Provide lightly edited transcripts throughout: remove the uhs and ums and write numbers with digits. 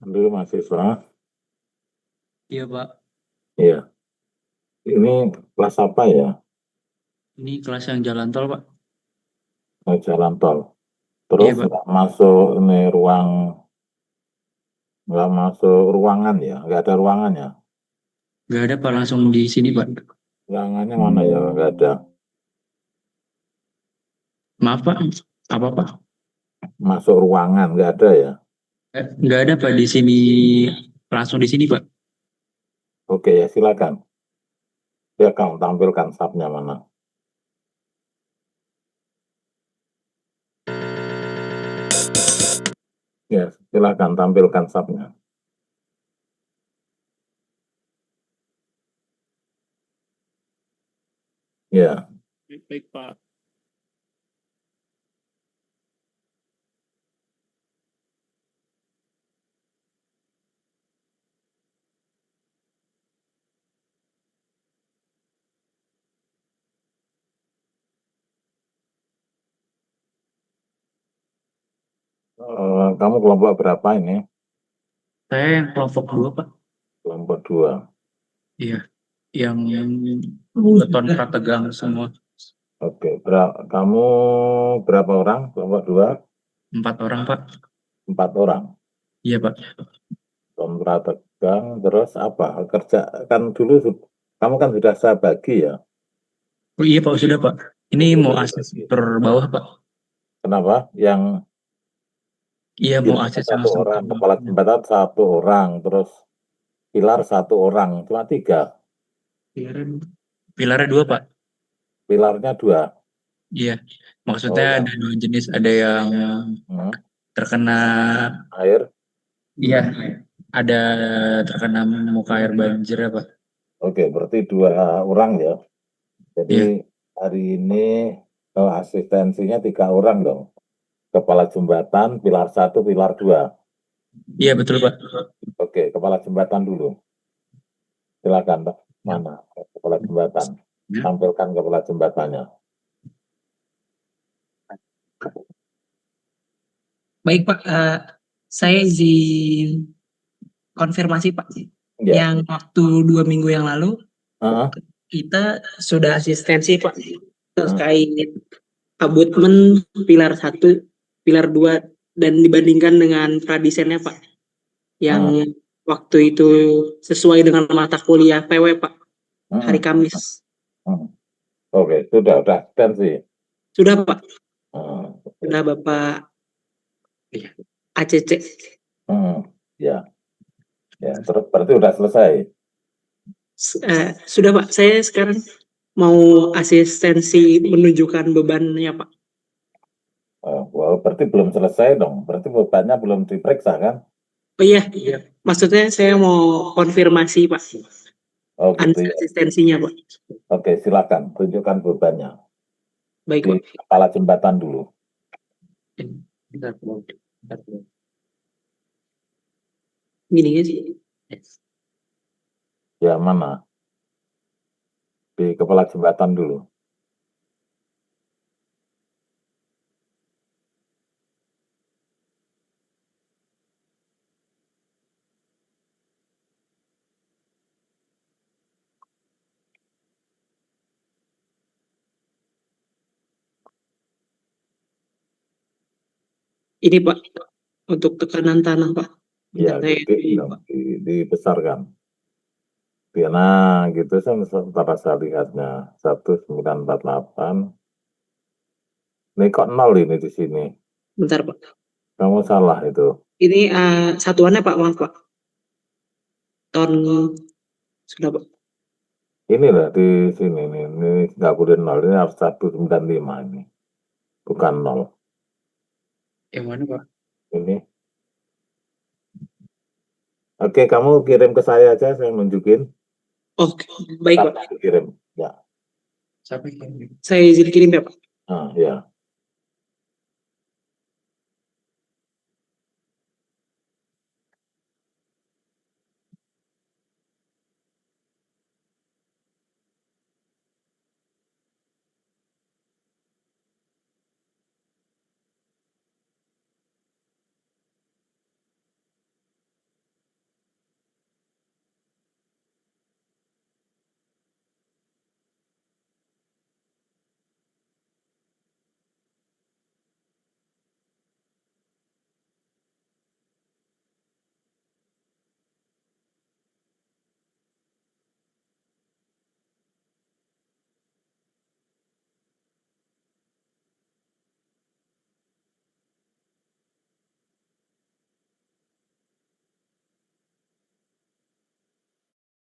Dulu mahasiswa. Iya Pak, Iya. Ini kelas apa ya? ini kelas yang jalan tol Pak. Jalan tol. Iya Terus Pak, nggak masuk ruangan ya? Nggak ada ruangannya. nggak ada Pak, langsung di sini Pak. Ruangannya mana ya? Nggak ada. Maaf Pak, apa Pak? Masuk ruangan nggak ada ya? Nggak ada Pak di sini, langsung di sini Pak. Oke ya, silakan. Ya, kamu tampilkan subnya mana? Ya, silakan tampilkan subnya. Ya. Baik Pak. Kamu kelompok berapa ini? Saya yang kelompok 2 Pak. Kelompok 2. Iya, yang beton prategang semua. Oke, kamu berapa orang? Kelompok 2? 4 orang Pak. 4 orang. Iya Pak. Kontra tegang, terus apa? Kerja kan dulu kamu kan sudah saya bagi ya. Oh iya Pak, sudah Pak. Ini mau Sudah akses dibagi. per bawah Pak. Kenapa? Yang Iya mau pilarnya akses yang 1 orang, sempat kepala jembatan 1 orang, terus pilar 1 orang, cuma 3. Pilarnya 2 Pak. Pilarnya 2. Iya, Oh maksudnya ya, ada 2 jenis, ada yang terkena, air. iya, ada terkena muka air banjir ya Pak. Oke, berarti 2 orang ya. Jadi Iya, hari ini asistensinya 3 orang dong. Kepala jembatan, pilar 1, pilar 2. iya betul Pak. Oke, kepala jembatan dulu. Silakan, Pak. Ya. Mana kepala jembatan? Tampilkan kepala jembatannya. Baik Pak, saya izin konfirmasi Pak. Ya. Yang waktu 2 minggu yang lalu kita sudah asistensi Pak terkait abutmen pilar 1, pilar 2 dan dibandingkan dengan pradesainnya Pak. Yang waktu itu sesuai dengan mata kuliah PW Pak, hari Kamis. Oke, sudah asistensi. Sudah Pak, Oke. sudah Bapak ACC. Ya, ya. Terus berarti udah selesai. Sudah Pak, saya sekarang mau asistensi menunjukkan bebannya Pak. Well, berarti belum selesai dong. Berarti bebannya belum diperiksa kan? Oh iya, maksudnya saya mau konfirmasi Pak. Oh gitu ya. Asistensinya Pak. Oke, silakan tunjukkan bebannya Baik di Pak. kepala jembatan dulu. Bentar, bentar. Gini ya sih. Ya mana? Di kepala jembatan dulu. Ini Pak, untuk tekanan tanah Pak. Ya, Bentar, dibesarkan. Nah, gitu sementara saya lihatnya 1948. Ini kok nol ini di sini. bentar Pak. Kamu salah itu. Ini satuannya Pak, maaf Pak. Ton sudah Pak. Ini lah di sini nih. Ini nggak boleh nol. Ini harus 195 ini. Bukan nol. Yang mana Pak? Ini. Oke, kamu kirim ke saya aja, saya nunjukin. Oke, baik Pak. Kirim. Ya. Siapa yang kirim? Saya izin kirim ya Pak. Ya.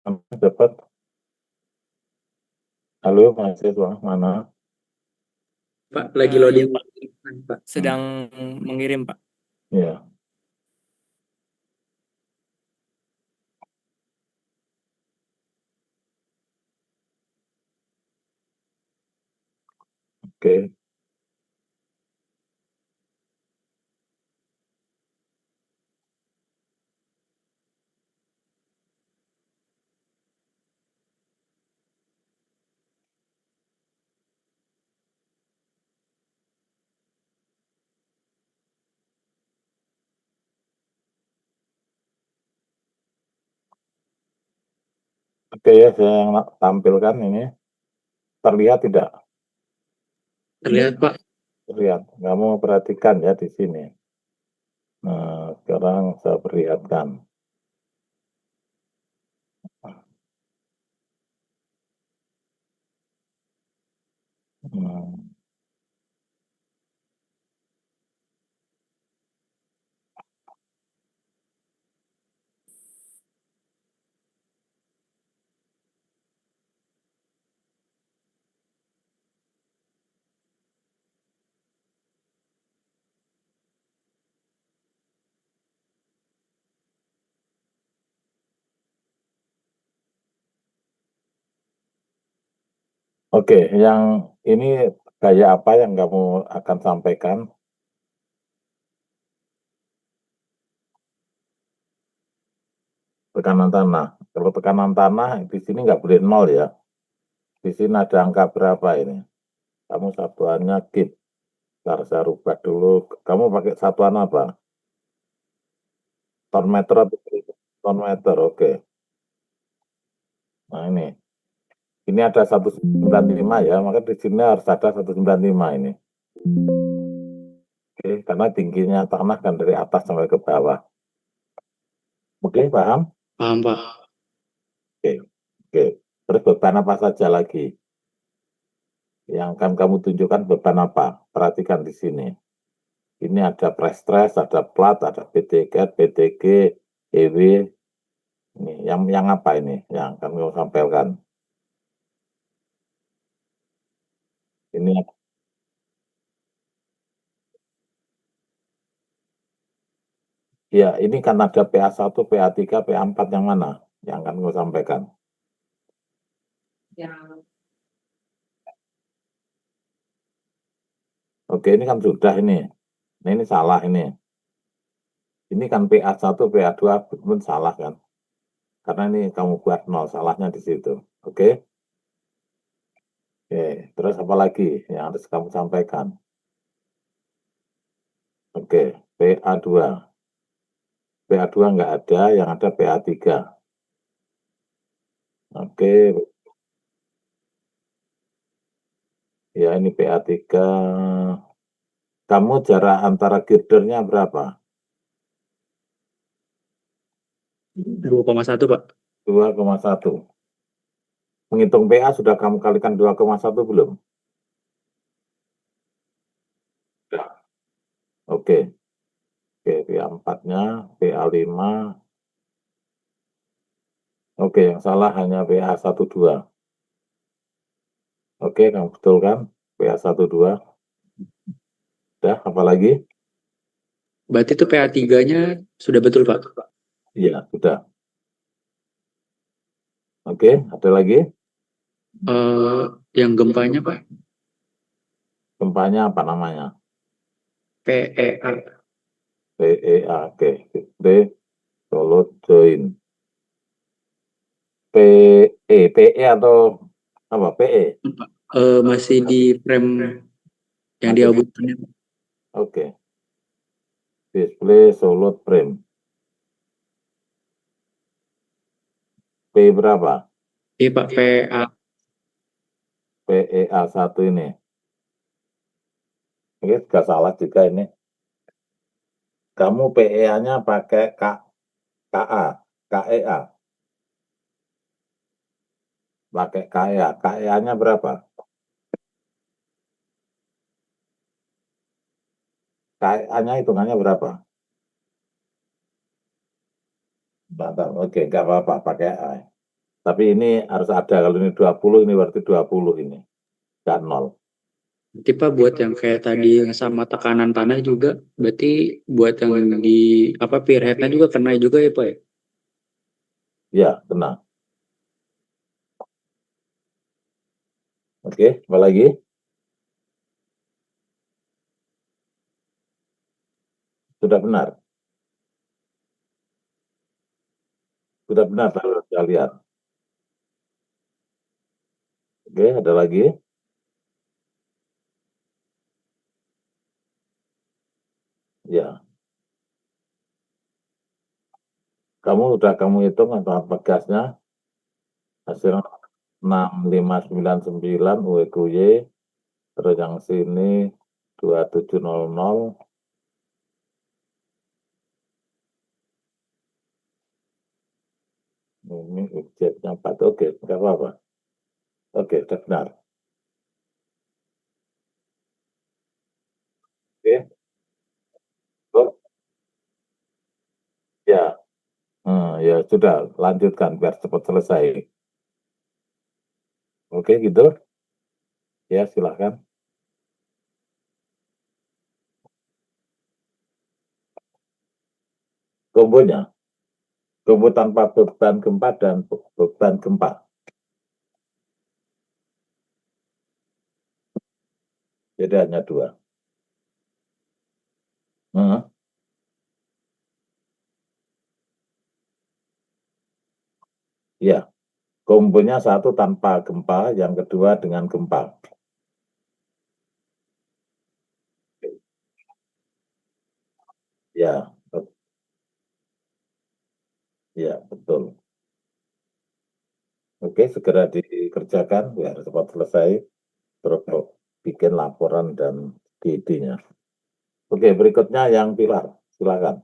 Kamu dapat? Halo, mahasiswa mana? Pak, lagi loading Pak. Pak, sedang mengirim Pak. Ya. Oke. Oke ya, saya yang tampilkan ini. Terlihat tidak? Terlihat Pak. Terlihat. Kamu perhatikan ya di sini. Nah, sekarang saya perlihatkan. Hmm. Oke, yang ini gaya apa yang kamu akan sampaikan? Tekanan tanah. Kalau tekanan tanah di sini nggak boleh nol ya. Di sini ada angka berapa ini? Kamu satuannya kip. Ntar saya rubah dulu. Kamu pakai satuan apa? Ton meter atau ton meter? Oke. Nah ini. Ini ada 195 ya, maka di sini harus ada 195 ini. Oke, karena tingginya tanah kan dari atas sampai ke bawah. Oke, paham? Paham Pak. Oke. Oke. Terus beban apa saja lagi? Yang akan kamu tunjukkan beban apa? Perhatikan di sini. Ini ada pre-stress, ada plat, ada PTK, PTG, EW. Ini yang apa ini? Yang akan kamu sampaikan. Ini ya, ini kan ada PA1, PA3, PA4 yang mana? Yang akan kamu sampaikan. Oke, ini kan sudah ini. Nah, ini salah ini. Ini kan PA1, PA2 pun salah kan. Karena ini kamu buat 0, salahnya di situ. Oke? Oke, terus apa lagi yang harus kamu sampaikan? Oke, PA2. PA2 nggak ada, yang ada PA3. Oke, ya ini PA3. Kamu jarak antara girdernya berapa? 2,1 Pak. 2,1. Menghitung PA sudah kamu kalikan 2,1 belum? Sudah. Oke. Oke, PA4-nya, PA5. Oke, yang salah hanya PA12. Oke, kamu betul kan? PA12. Udah, apa lagi? Berarti itu PA3-nya sudah betul Pak. Iya, sudah. Oke, ada lagi? Yang gempanya Pak, Gempanya apa namanya? PEA. PEA. Oke, Play Solo Join. PE atau apa? PE. Masih di frame yang di Masih. abutannya. Oke. Display Solo Frame. P berapa? Iya Pak, PA. PEA1 ini. Ini juga salah juga ini. Kamu PEA-nya pakai KA, KEA. Pakai KEA. KEA-nya berapa? KEA-nya hitungannya berapa? Mantap. Oke, nggak apa-apa pakai A. Tapi ini harus ada. Kalau ini 20, ini berarti 20 ini. Nggak 0. Berarti Pak buat yang kayak tadi yang sama tekanan tanah juga, berarti buat yang di apa pier head-nya juga kena juga ya Pak ya? Ya, tenang. Oke, apa lagi? Sudah benar. Sudah benar, saya lihat. Oke, ada lagi? Ya. Kamu hitung angka pegasnya, hasil 6599 UEQY, terus yang sini 2700, ini objeknya 4, oke, nggak apa-apa. Oke, sudah benar. Oke, oh, ya, ya sudah, lanjutkan biar cepat selesai. Oke, gitu. Ya, silahkan. Kombonya, kombo tanpa beban gempa dan beban gempa. Jadi hanya dua. Hmm, ya, kombonya satu tanpa gempa, yang kedua dengan gempa. Ya, ya betul. Oke, segera dikerjakan biar cepat selesai. Terus bikin laporan dan DD-nya. Oke, berikutnya yang pilar. Silakan.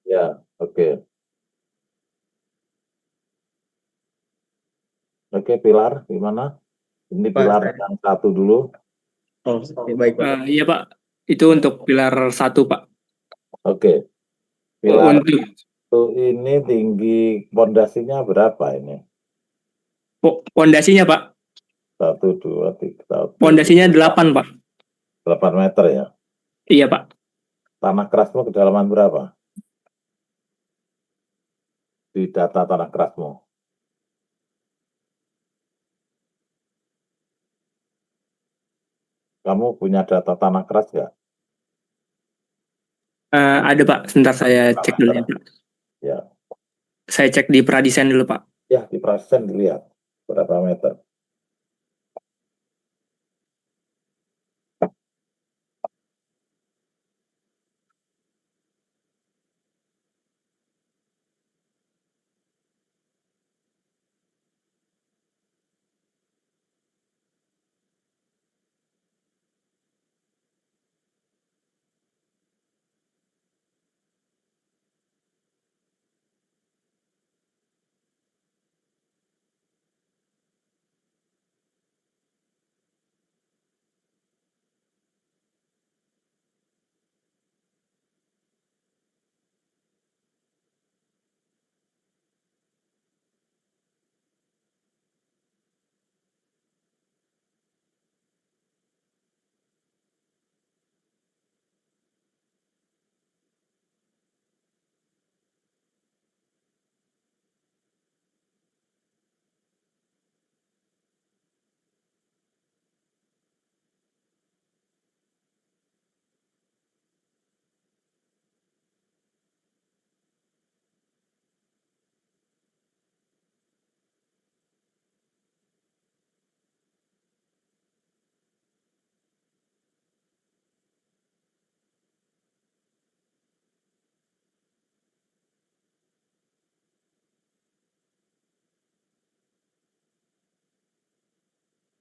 Ya, oke. Oke, pilar gimana? Ini Pak, pilar yang satu dulu. oh, oke, baik Pak. Iya Pak, itu untuk pilar 1 Pak. Oke. Pilar Untuk satu ini tinggi pondasinya berapa ini? pondasinya Pak, 1, 2, 3, pondasinya 8 Pak. 8 meter ya. Iya Pak. Tanah kerasmu kedalaman berapa? Di data tanah kerasmu. Kamu punya data tanah keras nggak? Ada Pak, sebentar saya cek dulu ya Pak. Ya, Saya cek di Pradesain dulu Pak. ya di persen dilihat berapa meter.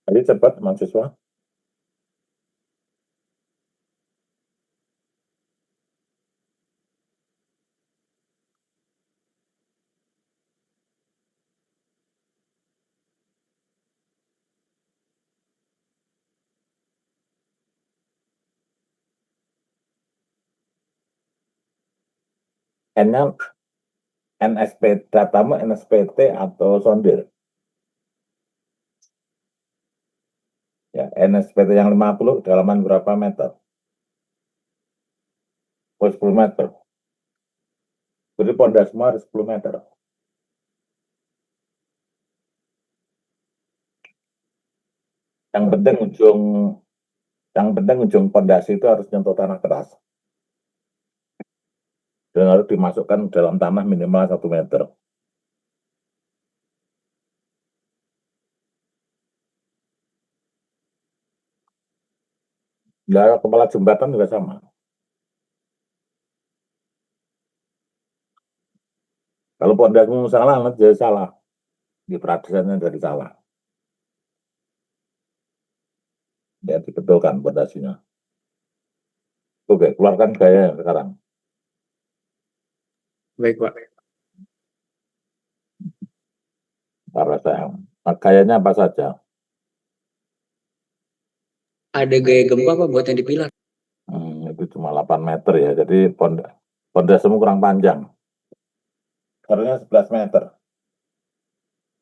Jadi cepat mahasiswa. N-nya NSP, datamu NSPT atau sondir? Ya, NSPT yang 50 kedalaman berapa meter? Oh, 10 meter. Jadi pondasmu harus 10 meter. Yang penting ujung pondasi itu harus nyentuh tanah keras. Dan harus dimasukkan dalam tanah minimal 1 meter. Nah, kepala jembatan juga sama. Kalau pondasmu salah, nanti jadi salah. Di peradisannya jadi salah. Ya, dibetulkan pondasinya. Oke, keluarkan gaya sekarang. Baik Pak. Para saya. Nah, gayanya apa saja? Ada gaya gempa Pak buat yang di pilar. Itu cuma 8 meter ya. Jadi pondasimu kurang panjang. Harusnya 11 meter.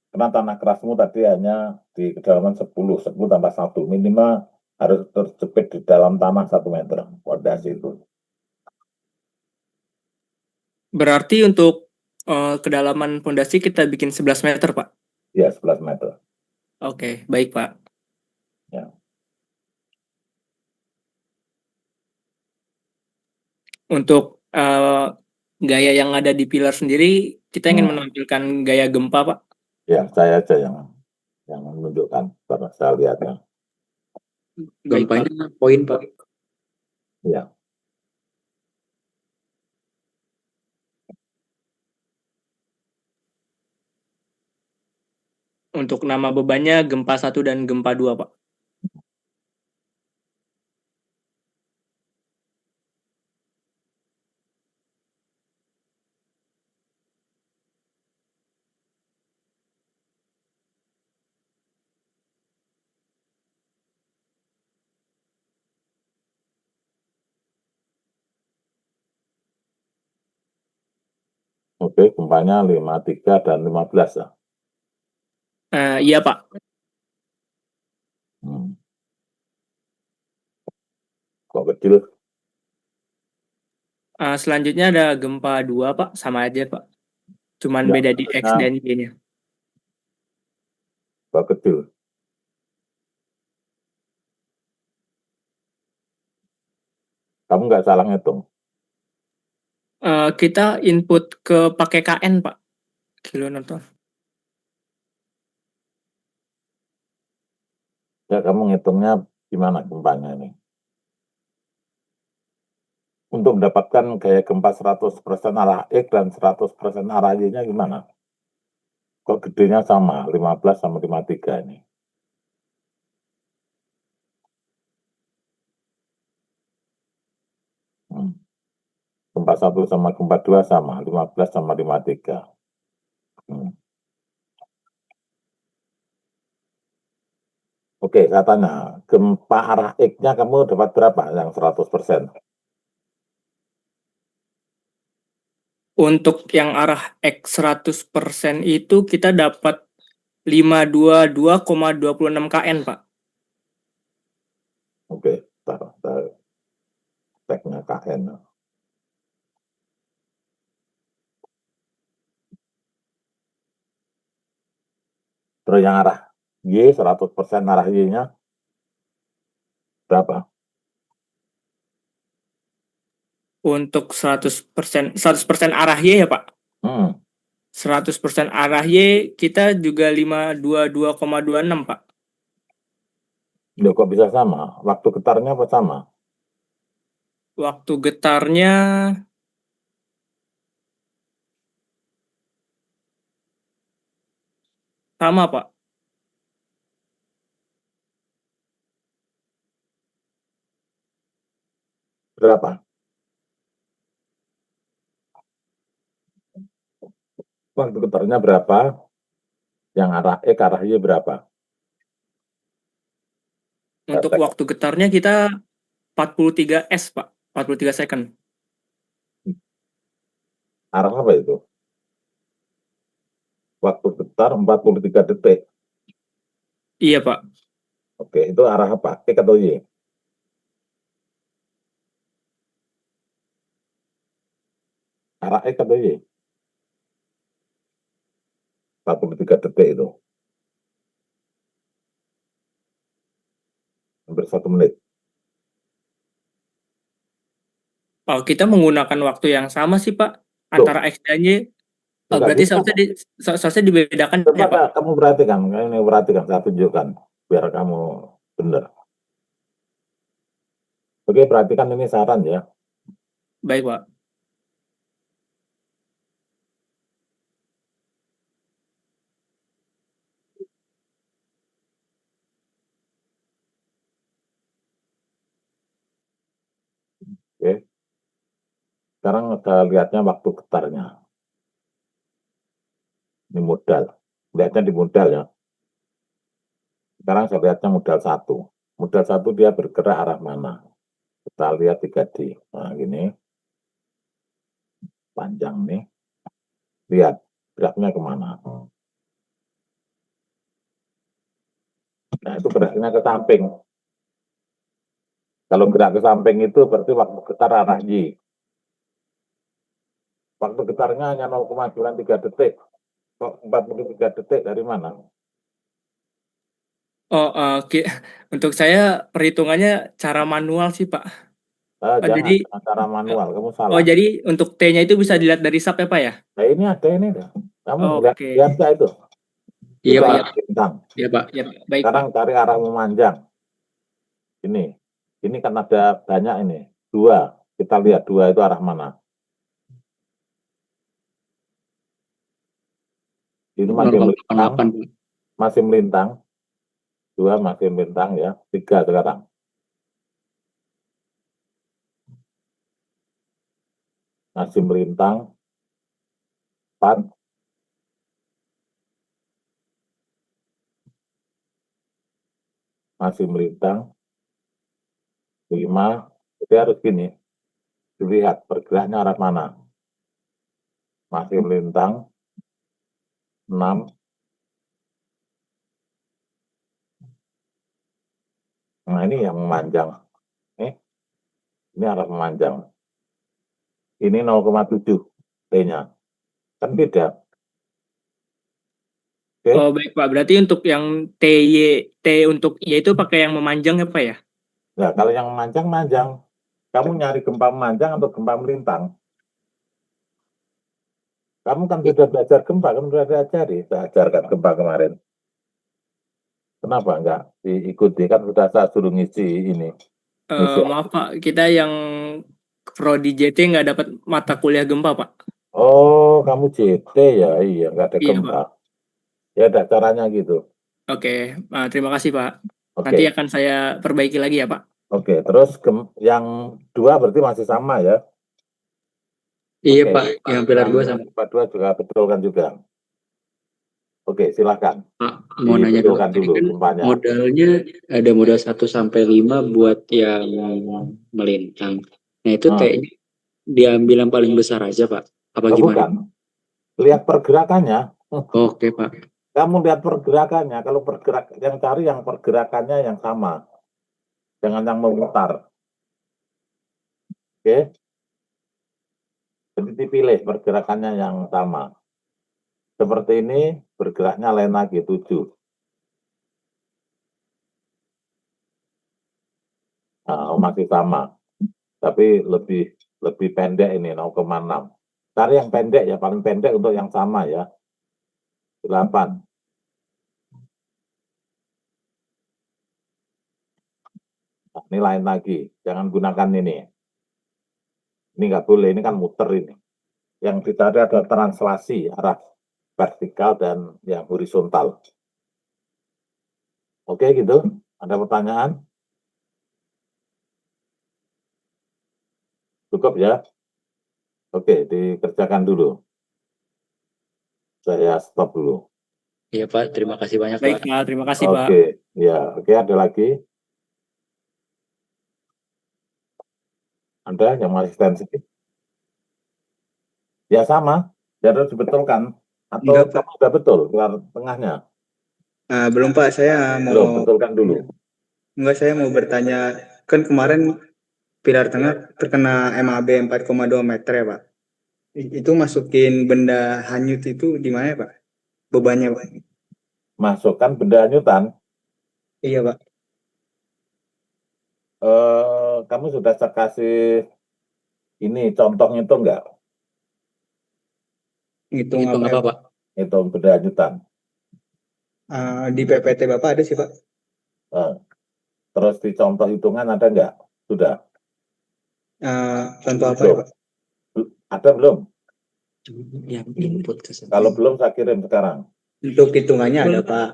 Karena tanah kerasmu tadi hanya di kedalaman 10 tambah 1. Minimal harus terjepit di dalam tanah 1 meter. Pondasi itu. Berarti untuk kedalaman pondasi kita bikin 11 meter Pak. Ya, 11 meter. Oke, baik Pak. Ya. Untuk gaya yang ada di pilar sendiri, kita ingin menampilkan gaya gempa Pak. Ya, saya aja yang menunjukkan karena saya lihatnya. Baik, Pak. Gempanya poin Pak. Ya. Untuk nama bebannya gempa 1 dan gempa 2 Pak. Oke, gempanya 53 dan 15 ya. Iya Pak. Kok kecil? Selanjutnya ada gempa 2 Pak, sama aja Pak. Cuman Ya, beda di X nah. dan Y-nya. Kok kecil? Kamu nggak salah ngitung. Kita input ke pakai KN Pak, kilonewton. Ya, kamu ngitungnya gimana gempanya ini? Untuk mendapatkan gaya gempa 100% arah X dan 100% arah Y-nya gimana? Kok gedenya sama, 15 sama 53 ini? Gempa 1 sama gempa 2 sama, 15 sama 53. Oke, saya tanya, gempa arah X-nya kamu dapat berapa yang 100%? Untuk yang arah X 100% itu kita dapat 522,26 KN Pak. Oke, taruh tag-nya KN. Terus yang arah Y, 100% arah Y-nya berapa? Untuk 100% arah Y ya Pak. 100% arah Y kita juga 522,26 Pak. Loh, kok bisa sama? Waktu getarnya apa sama? Waktu getarnya sama Pak. Berapa? Waktu getarnya berapa? Yang arah X, arah Y berapa? Untuk waktu getarnya kita 43 S Pak, 43 second. Arah apa itu? Waktu getar 43 detik. Iya Pak. Oke, itu arah apa? X atau Y? Arah X atau Y? 43 detik itu. Hampir 1 menit. Oh, kita menggunakan waktu yang sama sih Pak, antara X dan Y. Berarti Bisa. seharusnya dibedakan ya Pak. Coba kamu perhatikan, saya tunjukkan biar kamu benar. Oke, perhatikan ini saran ya. Baik Pak. Oke. Sekarang kita lihatnya waktu getarnya. Ini modal. Lihatnya di modal ya. Sekarang saya lihatnya modal 1. Modal 1 dia bergerak arah mana? Kita lihat 3D. Nah, gini. Panjang nih. Lihat geraknya kemana. Nah, itu geraknya ke samping. Kalau gerak ke samping itu berarti waktu getar arah Y. Waktu getarnya hanya 0,93 detik. Kok 43 detik dari mana? Oh, untuk saya perhitungannya cara manual sih Pak. Jangan, Jadi cara manual, kamu oh salah. jadi untuk T-nya itu bisa dilihat dari sub ya Pak ya? Nah, ini ada ini dah. Kamu lihat Oke. nggak itu? Iya Itu Pak. arah bintang. Iya Pak. Ya, baik Sekarang Pak. cari arah memanjang. Ini kan ada banyak ini. 2. Kita lihat 2 itu arah mana. Ini masih melintang. 0,88 Pak. Masih melintang. 2 masih melintang ya. 3 sekarang. Masih melintang. 4. Masih melintang. 5. Jadi harus gini. Dilihat pergeraknya arah mana. masih melintang 6. Nah, ini yang memanjang. Ini arah memanjang. Ini 0,7 T-nya. Kan beda. Oke. Oh baik Pak, berarti untuk yang T untuk Y itu pakai yang memanjang ya Pak ya? Nah, kalau yang memanjang, manjang. Kamu nyari gempa memanjang atau gempa melintang? Kamu kan sudah belajar gempa, kan sudah diajari. Saya ajarkan gempa kemarin. Kenapa enggak diikuti? Kan sudah saya suruh ngisi ini. Maaf Pak, kita yang prodi JT nggak dapat mata kuliah gempa Pak. Oh, kamu JT ya? Iya, nggak ada Iya gempa. Pak. Ya, ada caranya gitu. Oke, terima kasih Pak. Nanti Oke, akan saya perbaiki lagi ya Pak. oke. Terus yang 2 berarti masih sama ya? Iya Oke. Pak, yang pilar 2 sama. Yang 2 juga betul kan juga. Oke, silahkan. Pak, mau nanya dulu. Dibetulkan Tadi dulu kan gempanya. modalnya ada modal 1 sampai 5 buat yang melintang. Nah itu kayaknya diambil yang paling besar aja Pak. Apa Oh, gimana? bukan. Lihat pergerakannya. Oke Pak. Kamu lihat pergerakannya. Kalau yang cari yang pergerakannya yang sama. Jangan yang memutar. Oke. Jadi dipilih pergerakannya yang sama. Seperti ini bergeraknya lain lagi 7. Nah, masih sama. Tapi lebih pendek ini 0,6. Cari yang pendek ya, paling pendek untuk yang sama ya. 8. Nah, ini lain lagi. Jangan gunakan ini. Ini nggak boleh, ini kan muter ini. Yang dicari adalah translasi arah vertikal dan yang horizontal. Oke gitu? Ada pertanyaan? Cukup ya? Oke, dikerjakan dulu. Saya stop dulu. Iya Pak, terima kasih banyak Baik Pak. Pak, terima kasih Pak. Oke, ya, oke ada lagi? Ada yang mau asistensi? Ya sama, ya harus dibetulkan. Atau Enggak, Pak. kamu sudah betul keluar tengahnya? Belum Pak, saya Belum, mau betulkan dulu. saya mau bertanya, kan kemarin pilar tengah terkena MAB 4,2 meter ya Pak. Itu masukin benda hanyut itu di mana ya Pak? Bebannya Pak? Masukkan benda hanyutan. Iya Pak. Kamu sudah saya kasih ini contohnya itu enggak? Ngitung Hitung apa apa ya? Pak? Itu benda hanyutan. Di PPT Bapak ada sih Pak. Eh, Terus di contoh hitungan ada enggak? Sudah. Contoh apa ya Pak? Ada belum? Yang input ke sana. Kalau belum saya kirim sekarang. Untuk hitungannya ada Pak.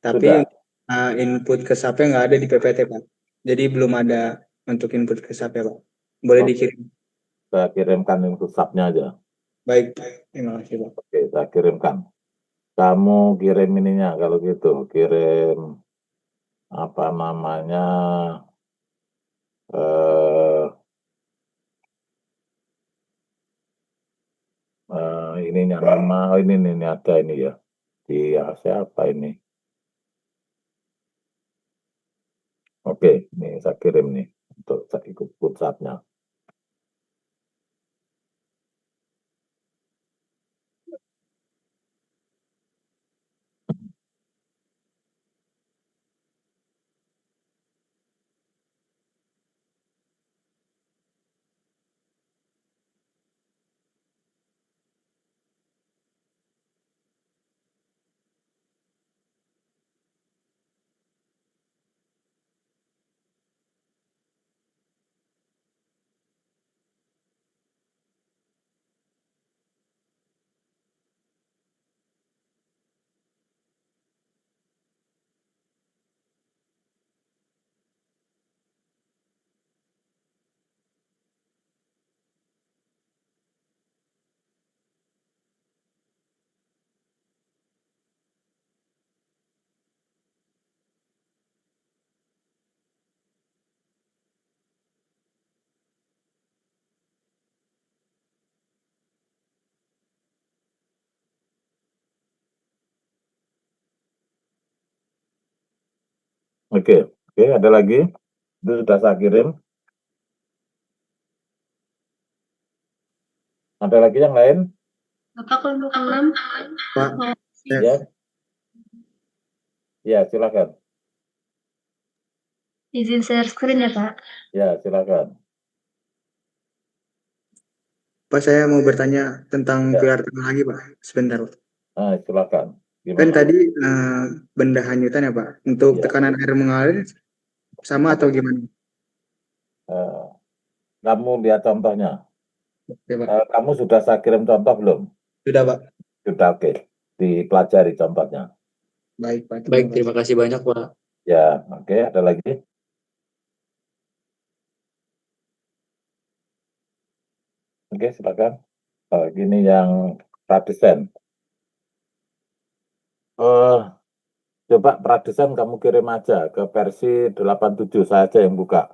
Tapi Sudah. input ke SAP nggak ada di PPT Pak. Jadi belum ada untuk input ke SAP Pak. Boleh Oke. dikirim. Saya kirimkan input subnya aja. Baik, terima kasih Pak. Oke, saya kirimkan. Kamu kirim ininya kalau gitu, kirim apa namanya ininya nama ini ada ini ya di siapa ini? Oke, ini saya kirim nih untuk ikut pusatnya. Oke, ada lagi? Itu sudah saya kirim. Ada lagi yang lain? Bapak kelompok 6. Pak, Ya. Ya, silakan. Izin share screen ya, Pak. Ya, silakan. Pak, saya mau bertanya tentang Ya. pilar tengah lagi, Pak. Sebentar, Pak. Silakan. Kan Gimana? tadi benda hanyutan ya, Pak. Untuk Ya. tekanan air mengalir sama atau gimana? Kamu lihat contohnya. Oke, Pak. Kamu sudah saya kirim contoh belum? Sudah, Pak. Sudah, oke. Dipelajari contohnya. Baik, Pak. Baik, terima kasih banyak, Pak. Ya, oke. Ada lagi? Oke, silakan. Gini yang pradesain. Coba pradesain kamu kirim aja ke versi 87, saya aja yang buka.